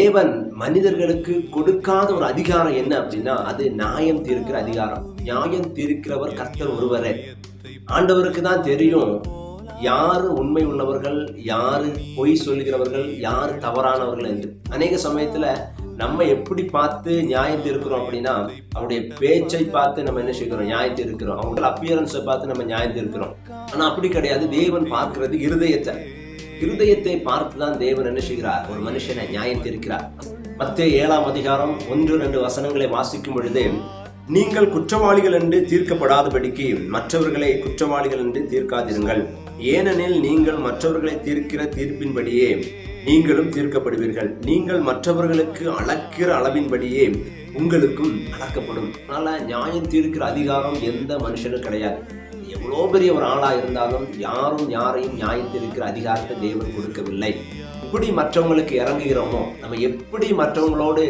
தேவன் மனிதர்களுக்கு கொடுக்காத ஒரு அதிகாரம் என்ன அப்படின்னா அது நியாயம் தீர்க்கிற அதிகாரம். நியாயம் தீர்க்கிறவர் கர்த்தர் ஒருவரே. ஆண்டவருக்கு தான் தெரியும் யாரு உண்மை உள்ளவர்கள், யாரு பொய் சொல்லுகிறவர்கள், யாரு தவறானவர்கள் என்று. அநேக சமயத்துல நம்ம எப்படி பார்த்து நியாயம் தீர்க்கிறோம் அப்படின்னா அவருடைய பேச்சை பார்த்து நம்ம என்ன செய்கிறோம், நியாயம் தீர்க்கிறோம். அவங்கள அப்பியரன்ஸை பார்த்து நம்ம நியாயம் தீர்க்கிறோம். ஆனா அப்படி கிடையாது. தேவன் பார்க்கிறது இருதயத்தை பார்த்துதான் தேவன் என்ன செய்கிறார், ஒரு மனுஷனை நியாயம் தீர்க்கிறார். மத்தேயு 7ஆம் அதிகாரம் 1-2 வசனங்களை வாசிக்கும் பொழுது, நீங்கள் குற்றவாளிகள் என்று தீர்க்கப்படாதபடிக்கு மற்றவர்களை குற்றவாளிகள் என்று தீர்க்காதிருங்கள். ஏனெனில் நீங்கள் மற்றவர்களை தீர்க்கிற தீர்ப்பின்படியே நீங்களும் தீர்க்கப்படுவீர்கள். நீங்கள் மற்றவர்களுக்கு அளக்கிற அளவின்படியே உங்களுக்கும் அளக்கப்படும். அதனால நியாயம் தீர்க்கிற அதிகாரம் எந்த மனுஷனும் கிடையாது. எவ்வளோ பெரிய ஒரு ஆளா இருந்தாலும் யாரையும் நியாயம் தீர்க்கிற அதிகாரத்தை தேவன் கொடுக்கவில்லை. எப்படி மற்றவங்களுக்கு இறங்குகிறோமோ, நம்ம எப்படி மற்றவங்களோடு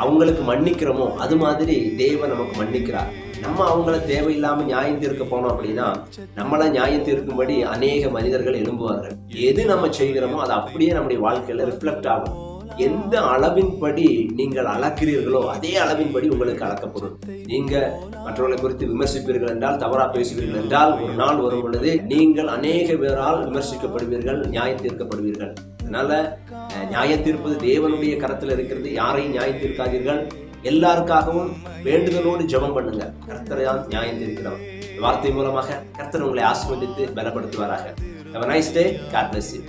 அவங்களுக்கு மன்னிக்கிறோமோ அது மாதிரி தேவன் நமக்கு மன்னிக்கிறார். நம்ம அவங்கள தேவையில்லாம நியாயம் தீர்க்க போனோம் அப்படின்னா நம்மள நியாயம் தீர்க்கும்படி அநேக மனிதர்கள் எழும்புவார்கள். எது நம்ம செய்கிறோமோ அது அப்படியே நம்முடைய வாழ்க்கையில ரிஃப்ளெக்ட் ஆகும். எந்த அளவின்படி நீங்கள் அளக்கிறீர்களோ அதே அளவின்படி உங்களுக்கு அளக்கப்படும். நீங்க மற்றவர்களை குறித்து விமர்சிப்பீர்கள் என்றால், தவறா பேசுவீர்கள் என்றால், ஒரு நாள் வரும் பொழுது நீங்கள் அநேக பேரால் விமர்சிக்கப்படுவீர்கள், நியாயம் தீர்க்கப்படுவீர்கள். அதனால நியாயம் தீர்ப்பது தேவனுடைய கரத்தில் இருக்கிறது. யாரையும் நியாயம் தீர்க்காதீர்கள். எல்லாருக்காகவும் வேண்டுதலோடு ஜெபம் பண்ணுங்க. கர்த்தரை தான் நியாயம் தீர்க்கிறவர். வார்த்தை மூலமாக கர்த்தர் உங்களை ஆசீர்வதித்து பலப்படுத்துவாராக. Have a nice day. God bless you.